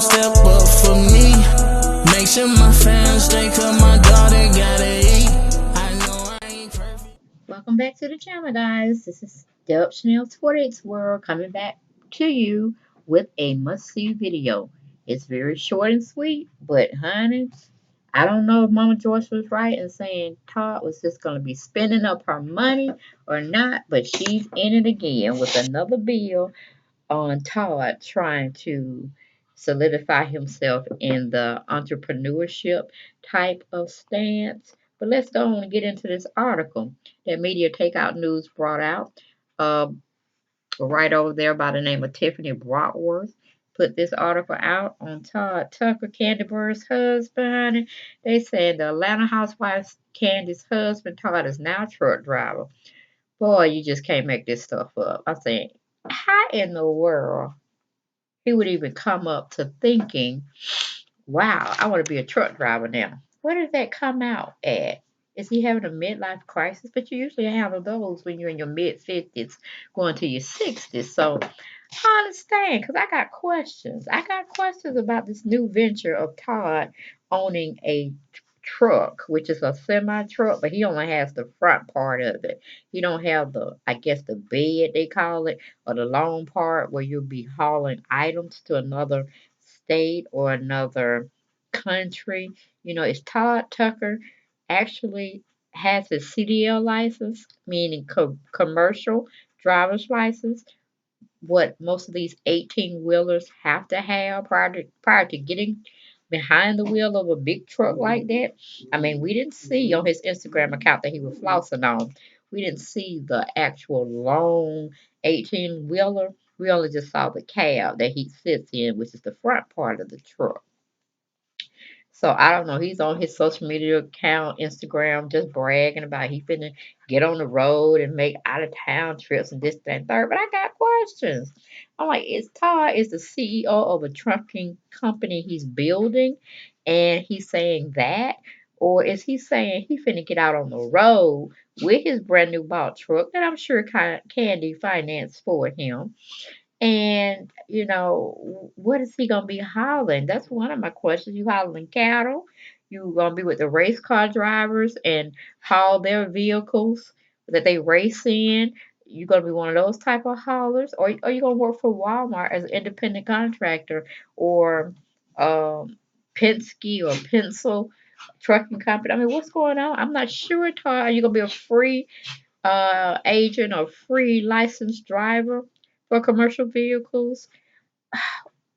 gon' step up for me. Make sure my fans stay, cause my daughter gotta eat. I know I ain't perfect. Welcome back to the channel, guys. This is Dub Chanel 28's World coming back to you with a must-see video. It's very short and sweet, but honey, I don't know if Mama Joyce was right in saying Todd was just going to be spending up her money or not, but she's in it again with another bill on Todd trying to solidify himself in the entrepreneurship type of stance. But let's go on and get into this article that Media Takeout News brought out. Uh, right over there by the name of Tiffany Brockworth put this article out on Todd Tucker, Kandi Burruss' husband. They said the Atlanta Housewives Kandi's husband, Todd, is now a truck driver. Boy, you just can't make this stuff up. I think, how in the world he would even come up to thinking, wow, I want to be a truck driver now? Where did that come out at? Is he having a midlife crisis? But you usually have those when you're in your mid 50s, going to your 60s. So I understand because I got questions. I got questions about this new venture of Todd owning a truck, which is a semi truck, but he only has the front part of it. He don't have the, I guess, the bed they call it, or the long part where you'll be hauling items to another state or another country. You know, it's Todd Tucker actually has his CDL license, meaning commercial driver's license, what most of these 18 wheelers have to have prior to getting behind the wheel of a big truck like that. I mean, we didn't see on his Instagram account that he was flossing on. We didn't see the actual long 18 wheeler. We only just saw the cab that he sits in, which is the front part of the truck. So I don't know. He's on his social media account, Instagram, just bragging about he finna get on the road and make out of town trips and this, that, and third. But I got questions. I'm like, is Todd is the CEO of a trucking company he's building, and he's saying that, or is he saying he finna get out on the road with his brand new bought truck that I'm sure Kandi financed for him? And, you know, what is he going to be hauling? That's one of my questions. You hauling cattle? You going to be with the race car drivers and haul their vehicles that they race in? You going to be one of those type of haulers? Or are you going to work for Walmart as an independent contractor or Penske or Pencil trucking company? I mean, what's going on? I'm not sure, Todd. Are you going to be a free agent or free licensed driver for commercial vehicles?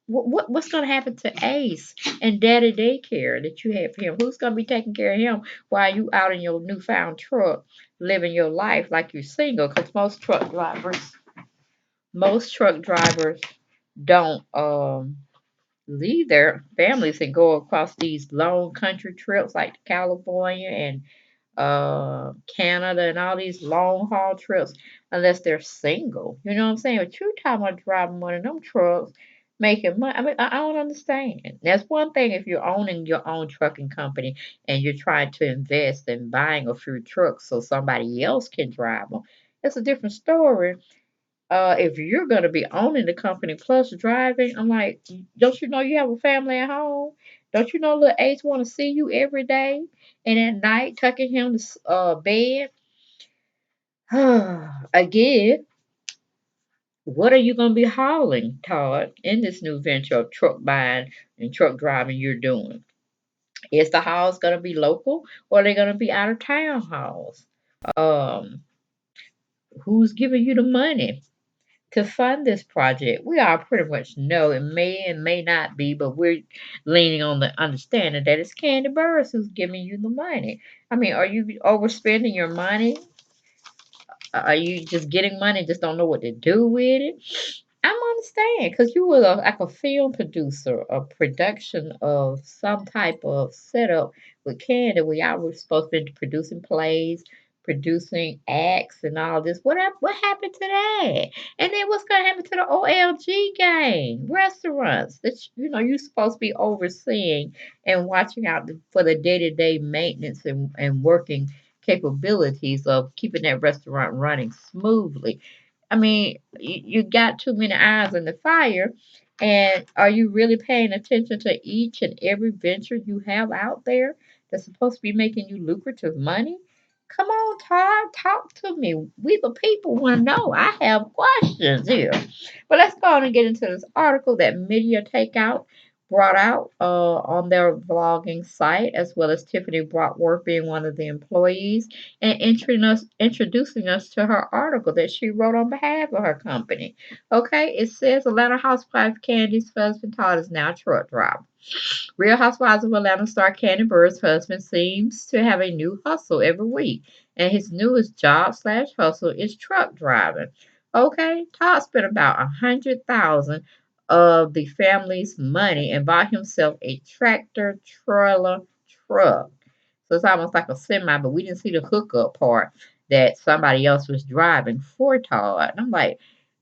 What's going to happen to Ace and Daddy Daycare that you have for him? Who's going to be taking care of him while you out in your newfound truck living your life like you're single? Because most truck drivers don't leave their families and go across these long country trips like California and Canada and all these long haul trips unless they're single. You know what I'm saying? But you talking about driving one of them trucks, making money. I mean, I don't understand. That's one thing if you're owning your own trucking company and you're trying to invest in buying a few trucks so somebody else can drive them. It's a different story. If you're going to be owning the company plus driving, I'm like, don't you know you have a family at home? Don't you know little Ace want to see you every day and at night tucking him to bed? Again, what are you going to be hauling, Todd, in this new venture of truck buying and truck driving you're doing? Is the hauls going to be local or are they going to be out of town hauls? Um, who's giving you the money to fund this project? We all pretty much know it may and may not be, but we're leaning on the understanding that it's Kandi Burruss who's giving you the money. I mean, are you overspending your money? Are you just getting money and just don't know what to do with it? I don't understand because you were like a film producer, a production of some type of setup with Kandi where y'all were supposed to be producing plays, producing acts and all this. What happened to that? And then what's gonna happen to the OLG game? Restaurants that you're supposed to be overseeing and watching out for the day-to-day maintenance and working capabilities of keeping that restaurant running smoothly. I mean, you got too many eyes in the fire, And are you really paying attention to each and every venture you have out there that's supposed to be making you lucrative money? Come on, Todd, talk to me. We the people want to know. I have questions here. But let's go on and get into this article that Media Takeout brought out on their vlogging site, as well as Tiffany Brockworth being one of the employees and introducing us to her article that she wrote on behalf of her company. Okay, it says Atlanta housewife Kandi's husband Todd is now a truck driver. Real Housewives of Atlanta star Kandi Burruss' husband seems to have a new hustle every week, and his newest job slash hustle is truck driving. Okay, Todd spent about 100,000 of the family's money and bought himself a tractor trailer truck. So it's almost like a semi, but we didn't see the hookup part that somebody else was driving for Todd. And I'm like,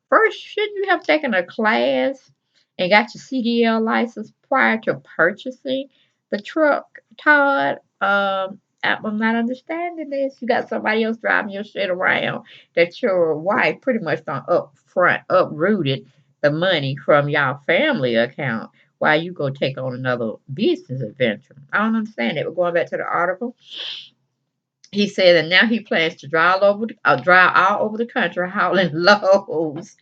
first, shouldn't you have taken a class and got your CDL license prior to purchasing the truck, Todd? I'm not understanding this. You got somebody else driving your shit around that your wife pretty much done uprooted the money from y'all family account while you go take on another business adventure. I don't understand it. We're going back to the article. He said that now he plans to drive all over the country hauling loads.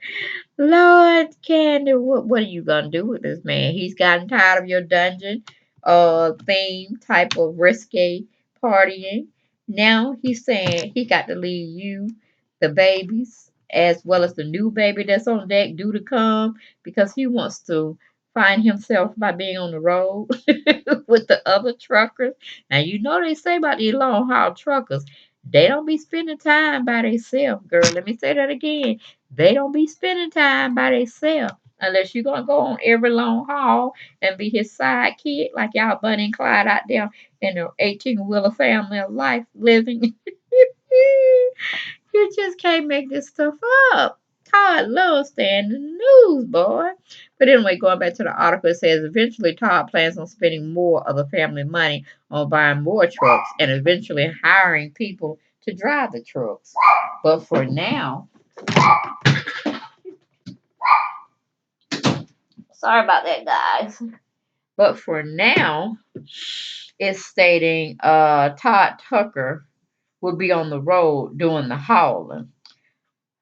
Lord Candy, what are you gonna do with this man? He's gotten tired of your dungeon theme type of risque partying. Now he's saying he got to leave you, the babies, as well as the new baby that's on deck due to come because he wants to find himself by being on the road with the other truckers. Now you know they say about these long haul truckers, they don't be spending time by themselves, girl. Let me say that again. They don't be spending time by themselves unless you're gonna go on every long haul and be his sidekick like y'all Bunny and Clyde out there in the 18-wheeler family of life living. You just can't make this stuff up. Todd loves staying in the news, boy. But anyway, going back to the article, it says eventually Todd plans on spending more of the family money on buying more trucks and eventually hiring people to drive the trucks. But for now, sorry about that, guys. But for now, it's stating Todd Tucker will be on the road doing the hauling.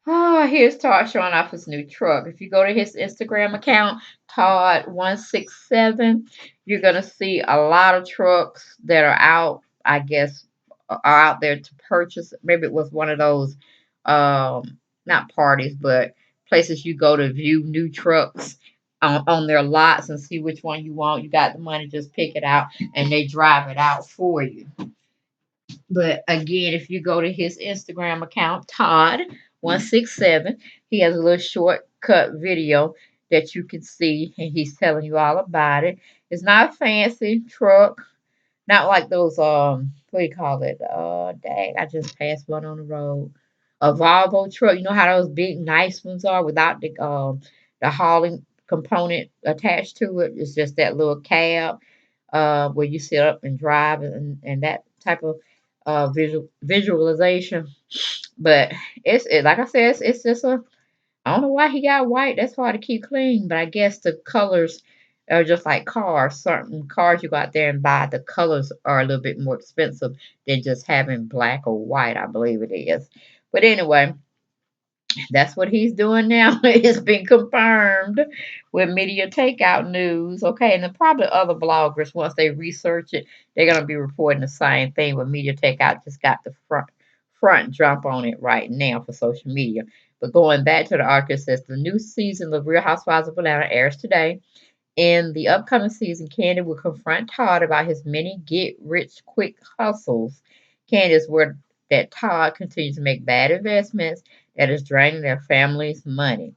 Here's Todd showing off his new truck. If you go to his Instagram account, Todd167, you're gonna see a lot of trucks that are out. I guess are out there to purchase. Maybe it was one of those, not parties, but places you go to view new trucks on their lots and see which one you want. You got the money, just pick it out, and they drive it out for you. But again, if you go to his Instagram account, Todd167, he has a little shortcut video that you can see, and he's telling you all about it. It's not a fancy truck, not like those what do you call it? Dang, I just passed one on the road. A Volvo truck. You know how those big nice ones are without the hauling component attached to it. It's just that little cab where you sit up and drive and that type of visualization. But like I said, it's just a. I don't know why he got white. That's hard to keep clean, but I guess the colors are just like cars. Certain cars you go out there and buy, the colors are a little bit more expensive than just having black or white. I believe it is. But anyway, that's what he's doing now. It's been confirmed with Media Takeout News. Okay, and then probably other bloggers, once they research it, they're gonna be reporting the same thing. But Media Takeout just got the front jump on it right now for social media. But going back to the article, it says the new season of Real Housewives of Atlanta airs today. In the upcoming season, Kandi will confront Todd about his many get-rich-quick hustles. Kandi is where that Todd continues to make bad investments that is draining their family's money.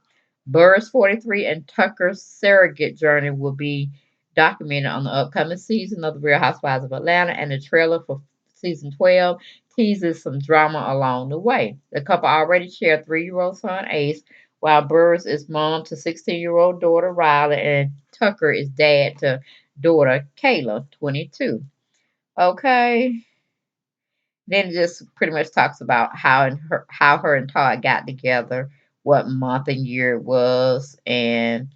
Burruss 43 and Tucker's surrogate journey will be documented on the upcoming season of The Real Housewives of Atlanta, and the trailer for season 12 teases some drama along the way. The couple already share a 3-year-old son, Ace, while Burruss is mom to 16-year-old daughter Riley, and Tucker is dad to daughter Kayla, 22. Okay. Then it just pretty much talks about how her and Todd got together, what month and year it was, and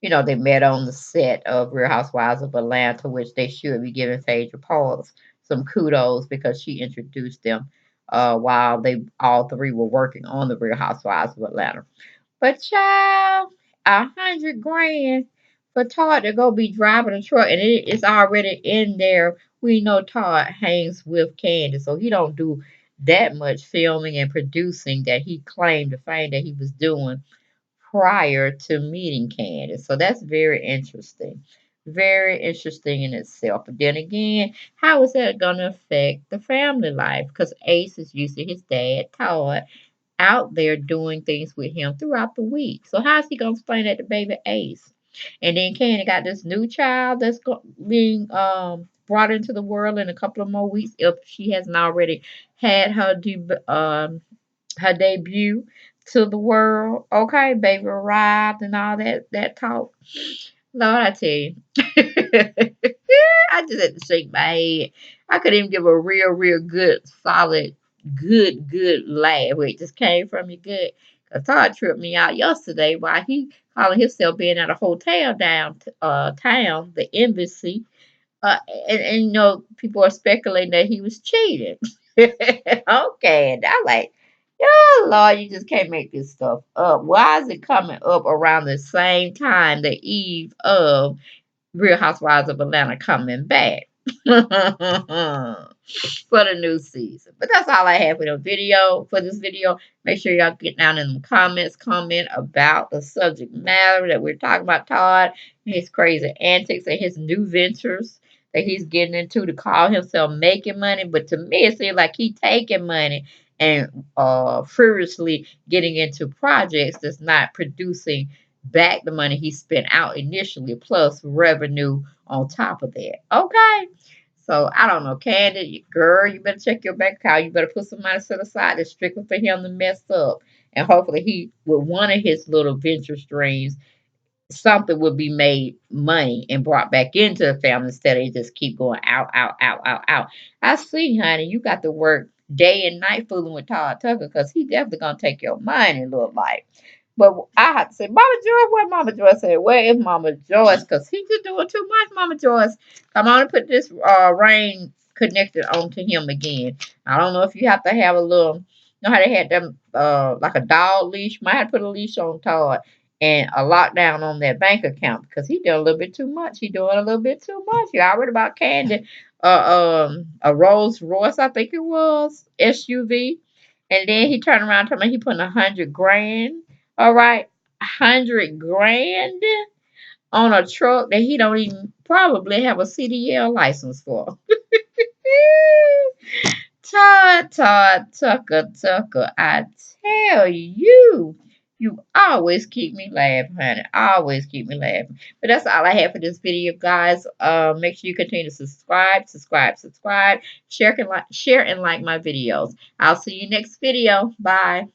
They met on the set of Real Housewives of Atlanta, which they should be giving Phaedra Pauls some kudos because she introduced them while they all three were working on the Real Housewives of Atlanta. But child, 100 grand for Todd to go be driving a truck, and it's already in there. We know Todd hangs with Kandi, so he don't do that much filming and producing that he claimed the fame that he was doing prior to meeting Kandi. So that's very interesting. Very interesting in itself. But then again, how is that going to affect the family life? Because Ace is used to his dad, Todd, out there doing things with him throughout the week. So how's he gonna explain that to baby Ace? And then Candy got this new child that's being brought into the world in a couple of more weeks if she hasn't already had her debut to the world. Okay, baby arrived and all that talk. Lord, I tell you. I just had to shake my head. I couldn't even give a real good, solid, good laugh where it just came from your gut. Cause Todd tripped me out yesterday while he calling himself being at a hotel town, the embassy. And people are speculating that he was cheating. Okay, and I'm like, oh Lord, you just can't make this stuff up. Why is it coming up around the same time, the eve of Real Housewives of Atlanta coming back for the new season? But that's all I have for this video. Make sure y'all get down in the comments, comment about the subject matter that we're talking about, Todd, his crazy antics and his new ventures that he's getting into to call himself making money. But to me, it seems like he taking money and furiously getting into projects that's not producing back the money he spent out initially, plus revenue on top of that. Okay. So I don't know, Kandi, girl, you better check your bank account. You better put some money set aside that's strictly for him to mess up. And hopefully he, with one of his little venture streams, something would be made money and brought back into the family instead of just keep going out. I see, honey, you got to work day and night fooling with Todd Tucker because he definitely gonna take your money, little life. But I had to say, Mama Joyce, where Mama Joyce said, where is Mama Joyce? Because he just doing too much, Mama Joyce. Come on and put this rain connected onto him again. I don't know if you have to have a little, you know how they had them like a dog leash. Might have to put a leash on Todd and a lockdown on that bank account because he doing a little bit too much. He doing a little bit too much. You already about Kandi, a Rolls Royce, I think it was, SUV. And then he turned around to me, he putting 100 grand. All right, 100 grand on a truck that he don't even probably have a CDL license for. Todd, Tucker, I tell you, you always keep me laughing, honey. Always keep me laughing. But that's all I have for this video, guys. Make sure you continue to subscribe, share and like my videos. I'll see you next video. Bye.